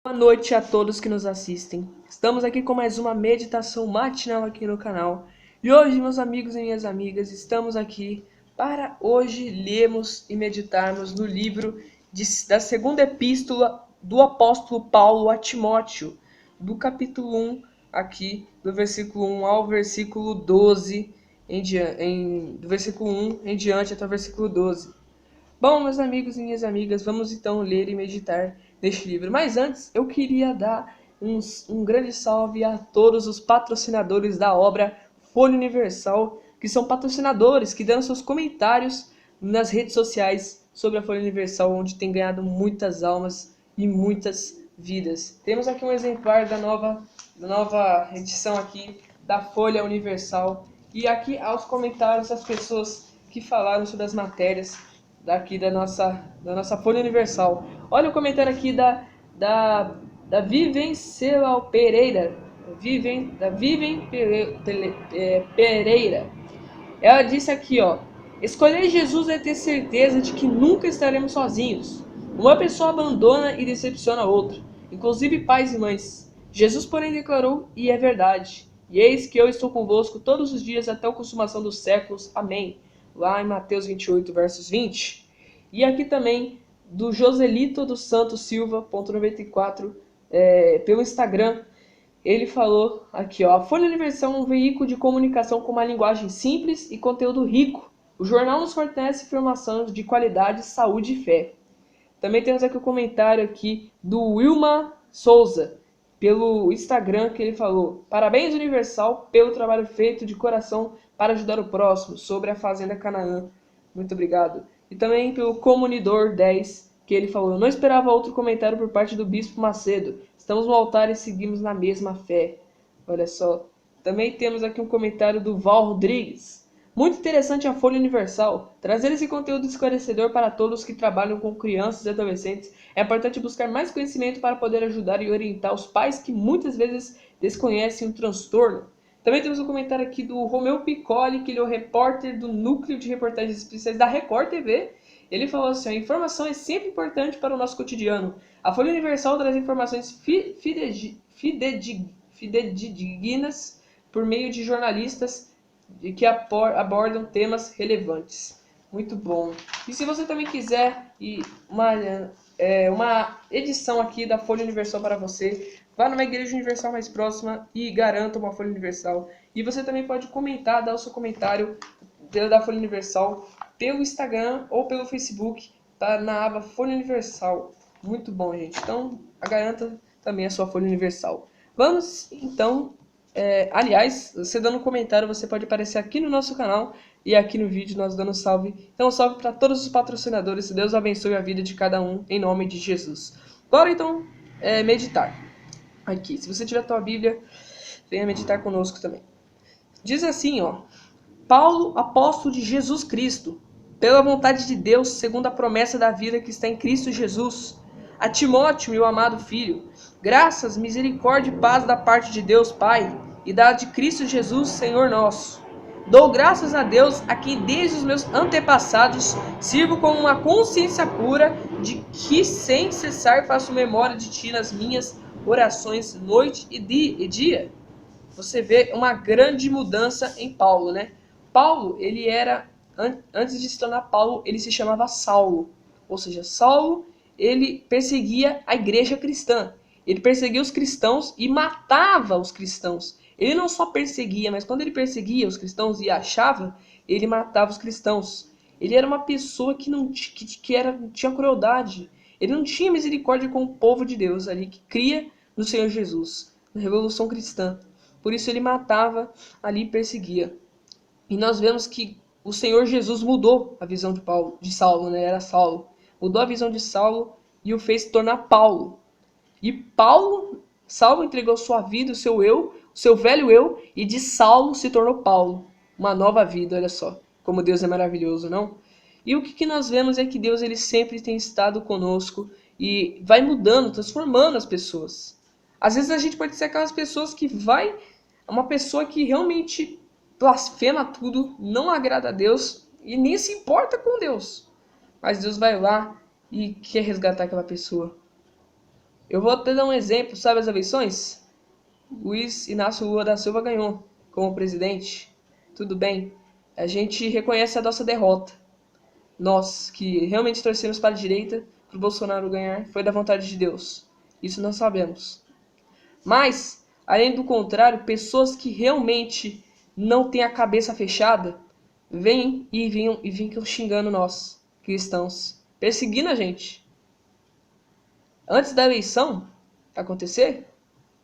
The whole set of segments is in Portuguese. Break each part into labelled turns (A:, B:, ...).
A: Boa noite a todos que nos assistem. Estamos aqui com mais uma meditação matinal aqui no canal. E hoje, meus amigos e minhas amigas, estamos aqui para hoje lermos e meditarmos no livro da segunda epístola do apóstolo Paulo a Timóteo, do capítulo 1, aqui do versículo 1 ao versículo 12, do versículo 1 em diante até o versículo 12. Bom, meus amigos e minhas amigas, vamos então ler e meditar neste livro. Mas antes, eu queria dar um grande salve a todos os patrocinadores da obra Folha Universal, que são patrocinadores, que dão seus comentários nas redes sociais sobre a Folha Universal, onde tem ganhado muitas almas e muitas vidas. Temos aqui um exemplar da nova edição aqui da Folha Universal. E aqui aos comentários das pessoas que falaram sobre as matérias daqui da nossa Folha Universal. Olha o comentário aqui da Vivencial Pereira. Pereira. Ela disse aqui, ó: escolher Jesus é ter certeza de que nunca estaremos sozinhos. Uma pessoa abandona e decepciona a outra, inclusive pais e mães. Jesus, porém, declarou, e é verdade: e eis que eu estou convosco todos os dias até a consumação dos séculos. Amém. Lá em Mateus 28, versos 20. E aqui também do Joselito dos Santos Silva, .94, pelo Instagram. Ele falou aqui, ó: a Folha Universal é um veículo de comunicação com uma linguagem simples e conteúdo rico. O jornal nos fornece informações de qualidade, saúde e fé. Também temos aqui o comentário aqui do Wilma Souza, pelo Instagram, que ele falou: parabéns Universal pelo trabalho feito de coração para ajudar o próximo, sobre a Fazenda Canaã. Muito obrigado. E também pelo Comunidor 10, que ele falou: não esperava outro comentário por parte do Bispo Macedo. Estamos no altar e seguimos na mesma fé. Olha só. Também temos aqui um comentário do Val Rodrigues. Muito interessante a Folha Universal. Trazer esse conteúdo esclarecedor para todos que trabalham com crianças e adolescentes. É importante buscar mais conhecimento para poder ajudar e orientar os pais que muitas vezes desconhecem o transtorno. Também temos um comentário aqui do Romeu Piccoli, que ele é o repórter do Núcleo de Reportagens Especiais da Record TV. Ele falou assim: a informação é sempre importante para o nosso cotidiano. A Folha Universal traz informações fidedignas por meio de jornalistas que abordam temas relevantes. Muito bom. E se você também quiser uma edição aqui da Folha Universal para você, vá numa igreja universal mais próxima e garanta uma Folha Universal. E você também pode comentar, dar o seu comentário da Folha Universal pelo Instagram ou pelo Facebook, tá na aba Folha Universal. Muito bom, gente. Então, garanta também a sua Folha Universal. Vamos, então, aliás, você dando um comentário, você pode aparecer aqui no nosso canal e aqui no vídeo nós dando salve. Então, salve para todos os patrocinadores. Deus abençoe a vida de cada um, em nome de Jesus. Bora, então, meditar. Aqui, se você tiver a tua Bíblia, venha meditar conosco também. Diz assim, ó: Paulo, apóstolo de Jesus Cristo, pela vontade de Deus, segundo a promessa da vida que está em Cristo Jesus, a Timóteo, meu amado filho, graças, misericórdia e paz da parte de Deus Pai e da de Cristo Jesus, Senhor nosso. Dou graças a Deus, a quem desde os meus antepassados sirvo com uma consciência pura, de que sem cessar faço memória de ti nas minhas orações noite e dia. Você vê uma grande mudança em Paulo, né? Paulo, ele era, antes de se tornar Paulo, ele se chamava Saulo. Ou seja, Saulo, ele perseguia a igreja cristã. Ele perseguia os cristãos e matava os cristãos. Ele não só perseguia, mas quando ele perseguia os cristãos e achava, ele matava os cristãos. Ele era uma pessoa que tinha crueldade. Ele não tinha misericórdia com o povo de Deus ali, que cria no Senhor Jesus, na Revolução Cristã. Por isso ele matava ali e perseguia. E nós vemos que o Senhor Jesus mudou a visão de Saulo, né? Era Saulo. Mudou a visão de Saulo e o fez se tornar Paulo. E Saulo entregou sua vida, o seu velho eu, e de Saulo se tornou Paulo. Uma nova vida, olha só. Como Deus é maravilhoso, não? E o que nós vemos é que Deus, ele sempre tem estado conosco e vai mudando, transformando as pessoas. Às vezes a gente pode ser aquelas pessoas que uma pessoa que realmente blasfema tudo, não agrada a Deus e nem se importa com Deus. Mas Deus vai lá e quer resgatar aquela pessoa. Eu vou até dar um exemplo, sabe as eleições? Luiz Inácio Lula da Silva ganhou como presidente. Tudo bem, a gente reconhece a nossa derrota. Nós, que realmente torcemos para a direita, para o Bolsonaro ganhar, foi da vontade de Deus. Isso nós sabemos. Mas, além do contrário, pessoas que realmente não têm a cabeça fechada, vêm e ficam xingando nós, cristãos, perseguindo a gente. Antes da eleição acontecer,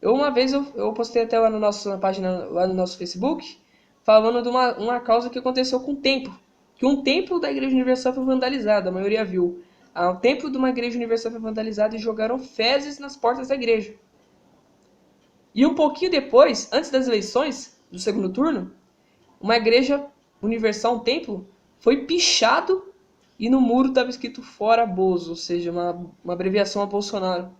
A: uma vez eu postei até lá na página, lá no nosso Facebook, falando de uma causa que aconteceu com o templo. Que um templo da Igreja Universal foi vandalizado, a maioria viu. O templo de uma Igreja Universal foi vandalizado e jogaram fezes nas portas da igreja. E um pouquinho depois, antes das eleições, do segundo turno, uma Igreja Universal, um templo, foi pichado e no muro estava escrito Fora Bozo, ou seja, uma abreviação a Bolsonaro.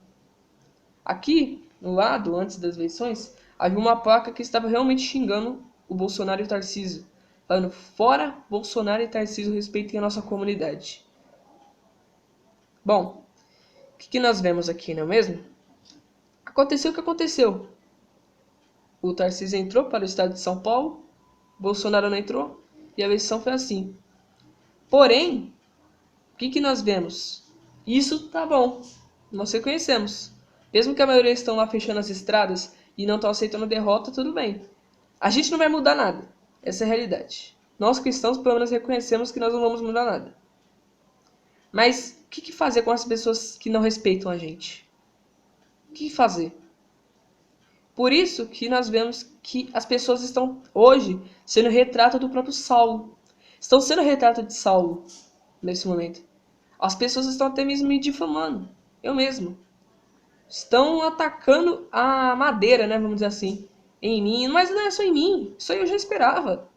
A: Aqui, no lado, antes das eleições, havia uma placa que estava realmente xingando o Bolsonaro e o Tarcísio, falando, fora Bolsonaro e Tarcísio, respeitem a nossa comunidade. Bom, o que nós vemos aqui, não é mesmo? Aconteceu o que aconteceu. O Tarcísio entrou para o estado de São Paulo, Bolsonaro não entrou, e a eleição foi assim. Porém, o que nós vemos? Isso tá bom, nós reconhecemos. Mesmo que a maioria estão lá fechando as estradas e não estão aceitando a derrota, tudo bem. A gente não vai mudar nada. Essa é a realidade. Nós cristãos, pelo menos, reconhecemos que nós não vamos mudar nada. Mas o que fazer com as pessoas que não respeitam a gente? O que fazer? Por isso que nós vemos que as pessoas estão, hoje, sendo retrato do próprio Saulo. Estão sendo retrato de Saulo, nesse momento. As pessoas estão até mesmo me difamando. Eu mesmo. Estão atacando a madeira, né, vamos dizer assim, em mim. Mas não é só em mim. Isso aí eu já esperava.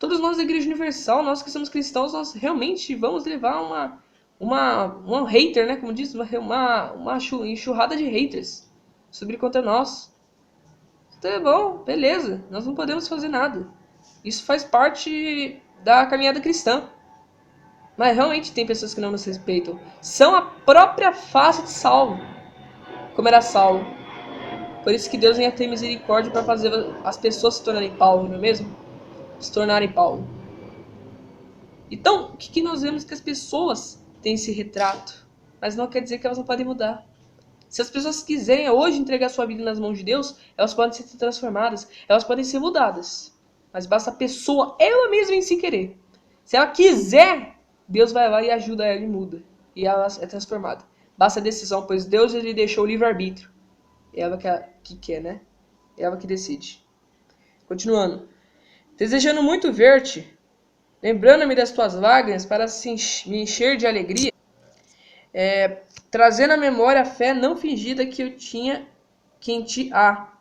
A: Todos nós da Igreja Universal, nós que somos cristãos, nós realmente vamos levar um hater, né, como diz, uma enxurrada de haters sobre contra nós. Então é bom, beleza. Nós não podemos fazer nada. Isso faz parte da caminhada cristã. Mas realmente tem pessoas que não nos respeitam. São a própria face de Saulo. Como era Saulo. Por isso que Deus venha ter misericórdia para fazer as pessoas se tornarem Paulo, não é mesmo? Se tornarem Paulo. Então, o que nós vemos? Que as pessoas têm esse retrato. Mas não quer dizer que elas não podem mudar. Se as pessoas quiserem hoje entregar sua vida nas mãos de Deus, elas podem ser transformadas. Elas podem ser mudadas. Mas basta a pessoa, ela mesma em si querer. Se ela quiser, Deus vai lá e ajuda ela e muda. E ela é transformada. Basta a decisão, pois Deus lhe deixou o livre-arbítrio. É ela que quer, né? É ela que decide. Continuando. Desejando muito ver-te, lembrando-me das tuas lágrimas para me encher de alegria, trazendo à memória a fé não fingida que eu tinha que em ti há,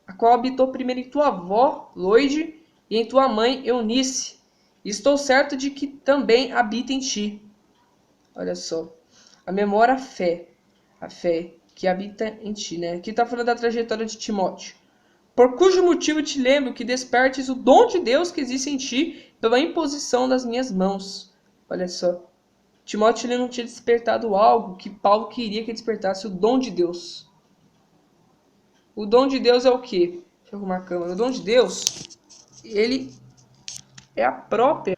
A: a qual habitou primeiro em tua avó, Loide, e em tua mãe, Eunice. E estou certo de que também habita em ti. Olha só. A memória, a fé que habita em ti, né? Aqui está falando da trajetória de Timóteo. Por cujo motivo te lembro que despertes o dom de Deus que existe em ti pela imposição das minhas mãos. Olha só. Timóteo ele não tinha despertado algo que Paulo queria que despertasse, o dom de Deus. O dom de Deus é o quê? Deixa eu arrumar a câmera. O dom de Deus, ele é a própria,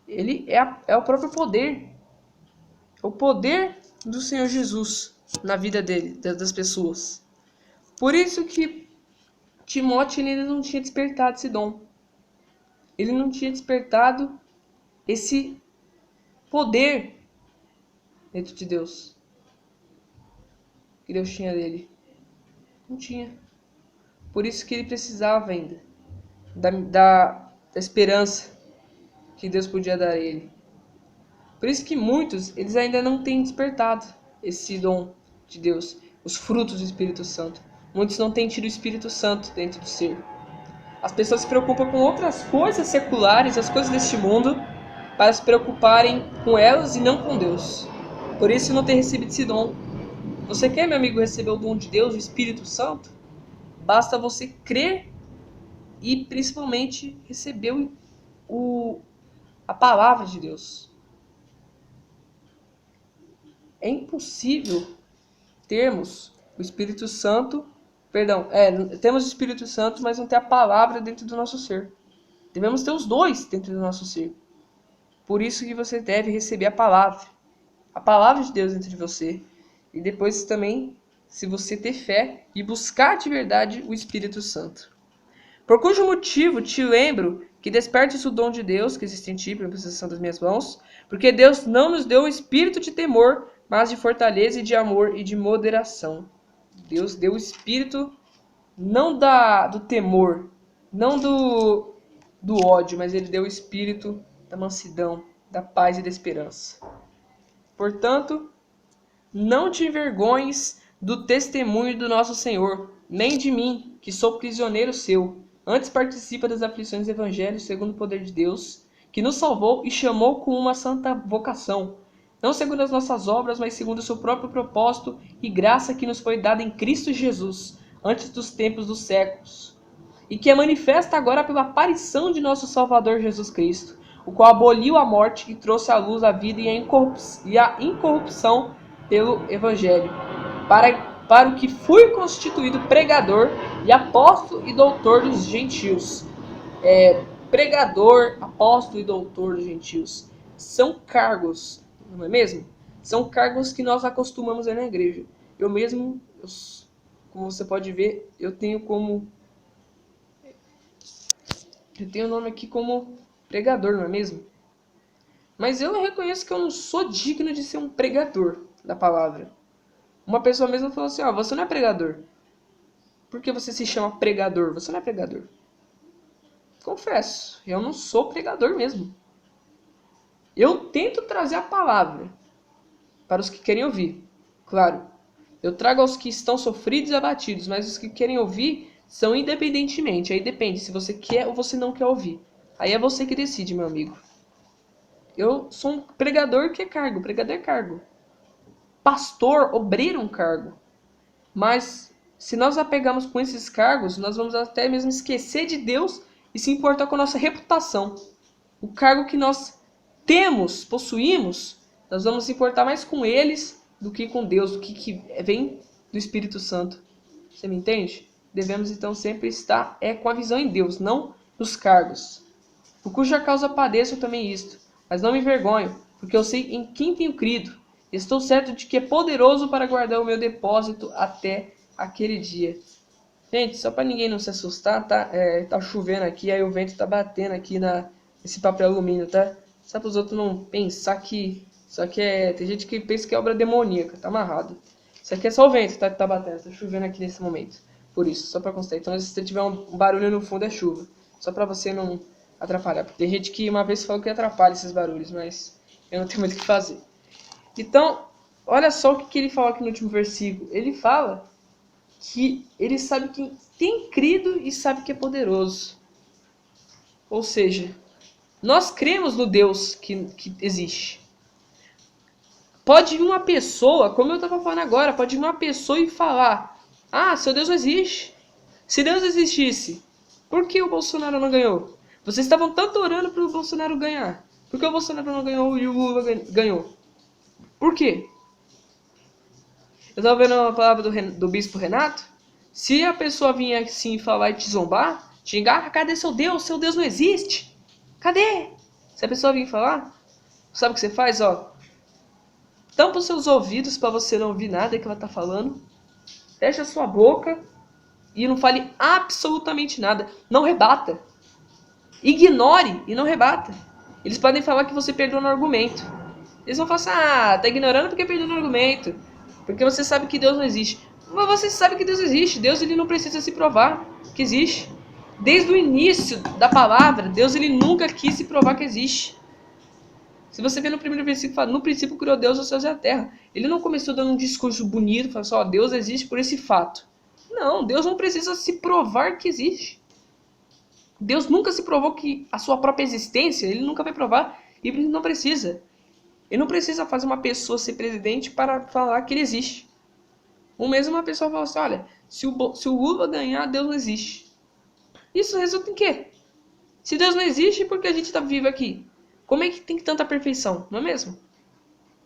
A: é o próprio poder. É o poder do Senhor Jesus na vida dele, das pessoas. Por isso que Timóteo ele não tinha despertado esse dom. Ele não tinha despertado esse poder dentro de Deus. Que Deus tinha dele. Não tinha. Por isso que ele precisava ainda da esperança que Deus podia dar a ele. Por isso que muitos, eles ainda não têm despertado esse dom de Deus, os frutos do Espírito Santo. Muitos não têm tido o Espírito Santo dentro do ser. As pessoas se preocupam com outras coisas seculares, as coisas deste mundo, para se preocuparem com elas e não com Deus. Por isso não tem recebido esse dom. Você quer, meu amigo, receber o dom de Deus, o Espírito Santo? Basta você crer e principalmente receber a palavra de Deus. É impossível termos O Espírito Santo, perdão, temos o Espírito Santo, mas não tem a palavra dentro do nosso ser. Devemos ter os dois dentro do nosso ser. Por isso que você deve receber a palavra de Deus dentro de você. E depois também, se você ter fé e buscar de verdade o Espírito Santo. Por cujo motivo te lembro que despertes o dom de Deus que existe em ti, pela posição das minhas mãos, porque Deus não nos deu um espírito de temor, mas de fortaleza e de amor e de moderação. Deus deu o espírito não do temor, não do ódio, mas ele deu o espírito da mansidão, da paz e da esperança. Portanto, não te envergonhes do testemunho do nosso Senhor, nem de mim, que sou prisioneiro seu. Antes participa das aflições do Evangelho segundo o poder de Deus, que nos salvou e chamou com uma santa vocação, não segundo as nossas obras, mas segundo o seu próprio propósito e graça que nos foi dada em Cristo Jesus, antes dos tempos dos séculos, e que é manifesta agora pela aparição de nosso Salvador Jesus Cristo, o qual aboliu a morte e trouxe à luz a vida e a incorrupção pelo Evangelho, para o que fui constituído pregador e apóstolo e doutor dos gentios. Pregador, apóstolo e doutor dos gentios são cargos, não é mesmo? São cargos que nós acostumamos a ir na igreja. Eu mesmo, como você pode ver, eu tenho o nome aqui como pregador, não é mesmo? Mas eu reconheço que eu não sou digno de ser um pregador da palavra. Uma pessoa mesmo falou assim, você não é pregador. Por que você se chama pregador? Você não é pregador. Confesso, eu não sou pregador mesmo. Eu tento trazer a palavra para os que querem ouvir. Claro, eu trago aos que estão sofridos e abatidos, mas os que querem ouvir são independentemente. Aí depende se você quer ou você não quer ouvir. Aí é você que decide, meu amigo. Eu sou um pregador que é cargo. Pregador é cargo. Pastor, obreiro é um cargo. Mas se nós apegamos com esses cargos, nós vamos até mesmo esquecer de Deus e se importar com a nossa reputação. O cargo que nós temos, possuímos, nós vamos se importar mais com eles do que com Deus, do que vem do Espírito Santo. Você me entende? Devemos então sempre estar com a visão em Deus, não nos cargos. Por cuja causa padeço também isto, mas não me envergonho, porque eu sei em quem tenho crido. Estou certo de que é poderoso para guardar o meu depósito até aquele dia. Gente, só para ninguém não se assustar, tá chovendo aqui, aí o vento tá batendo aqui nesse papel alumínio, tá? Só para os outros não pensar que isso aqui tem gente que pensa que é obra demoníaca, tá amarrado. Isso aqui é só o vento que tá batendo, tá chovendo aqui nesse momento. Por isso, só para constar. Então, se você tiver um barulho no fundo, é chuva. Só para você não atrapalhar. Tem gente que uma vez falou que atrapalha esses barulhos, mas eu não tenho muito o que fazer. Então, olha só o que ele fala aqui no último versículo. Ele fala que ele sabe que tem crido e sabe que é poderoso. Ou seja, nós cremos no Deus que existe. Pode vir uma pessoa, como eu estava falando agora, pode vir uma pessoa e falar: seu Deus não existe. Se Deus existisse, por que o Bolsonaro não ganhou? Vocês estavam tanto orando para o Bolsonaro ganhar. Por que o Bolsonaro não ganhou e o Lula ganhou? Por quê? Eu estava vendo a palavra do bispo Renato. Se a pessoa vinha assim falar e te zombar, te xingar, cadê seu Deus? Seu Deus não existe. Cadê? Se a pessoa vir falar, sabe o que você faz? Tampa os seus ouvidos para você não ouvir nada que ela está falando. Fecha a sua boca e não fale absolutamente nada. Não rebata. Ignore e não rebata. Eles podem falar que você perdeu no argumento. Eles vão falar assim, tá ignorando porque perdeu no argumento. Porque você sabe que Deus não existe. Mas você sabe que Deus existe. Deus ele não precisa se provar que existe. Desde o início da palavra, Deus ele nunca quis se provar que existe. Se você ver no primeiro versículo, fala, no princípio criou Deus os céus e a terra. Ele não começou dando um discurso bonito, falando assim, Deus existe por esse fato. Não, Deus não precisa se provar que existe. Deus nunca se provou que a sua própria existência, ele nunca vai provar, e ele não precisa. Ele não precisa fazer uma pessoa ser presidente para falar que ele existe. Ou mesmo uma pessoa fala assim, olha, se o Lula ganhar, Deus não existe. Isso resulta em quê? Se Deus não existe, por que a gente está vivo aqui? Como é que tem tanta perfeição, não é mesmo?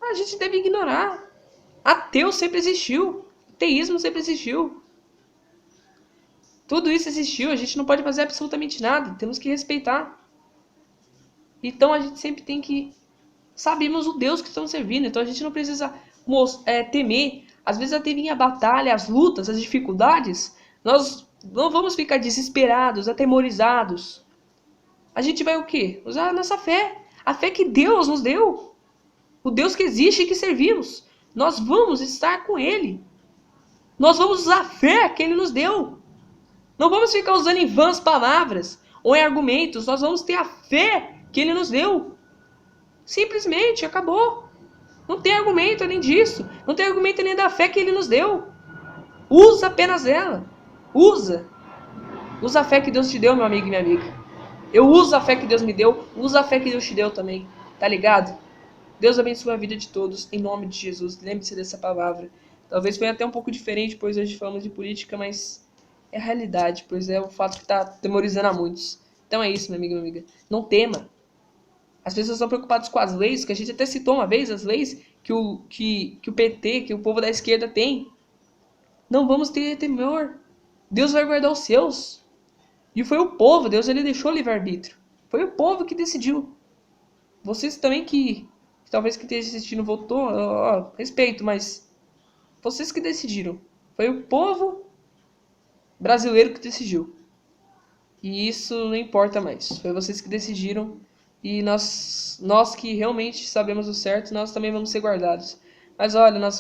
A: A gente deve ignorar. Ateu sempre existiu. Teísmo sempre existiu. Tudo isso existiu, a gente não pode fazer absolutamente nada, temos que respeitar. Então a gente sempre tem que... Sabemos o Deus que estamos servindo, então a gente não precisa temer. Às vezes até vir a batalha, as lutas, as dificuldades, nós não vamos ficar desesperados, atemorizados. A gente vai o quê? Usar a nossa fé. A fé que Deus nos deu. O Deus que existe e que servimos. Nós vamos estar com Ele. Nós vamos usar a fé que Ele nos deu. Não vamos ficar usando em vãs palavras ou em argumentos. Nós vamos ter a fé que Ele nos deu. Simplesmente, acabou. Não tem argumento além disso. Não tem argumento além da fé que Ele nos deu. Usa apenas ela. Usa. Usa a fé que Deus te deu, meu amigo e minha amiga. Eu uso a fé que Deus me deu. Usa a fé que Deus te deu também. Tá ligado? Deus abençoe a vida de todos. Em nome de Jesus. Lembre-se dessa palavra. Talvez foi até um pouco diferente, pois hoje falamos de política, mas é a realidade, pois é o fato que está atemorizando a muitos. Então é isso, meu amigo e minha amiga. Não tema. As pessoas estão preocupadas com as leis, que a gente até citou uma vez, as leis que o PT, que o povo da esquerda tem. Não vamos ter temor. Deus vai guardar os seus. E foi o povo, Deus ele deixou o livre-arbítrio. Foi o povo que decidiu. Vocês também que talvez que esteja assistindo votou, respeito, mas vocês que decidiram. Foi o povo brasileiro que decidiu. E isso não importa mais. Foi vocês que decidiram. E nós que realmente sabemos o certo, nós também vamos ser guardados. Mas olha, nós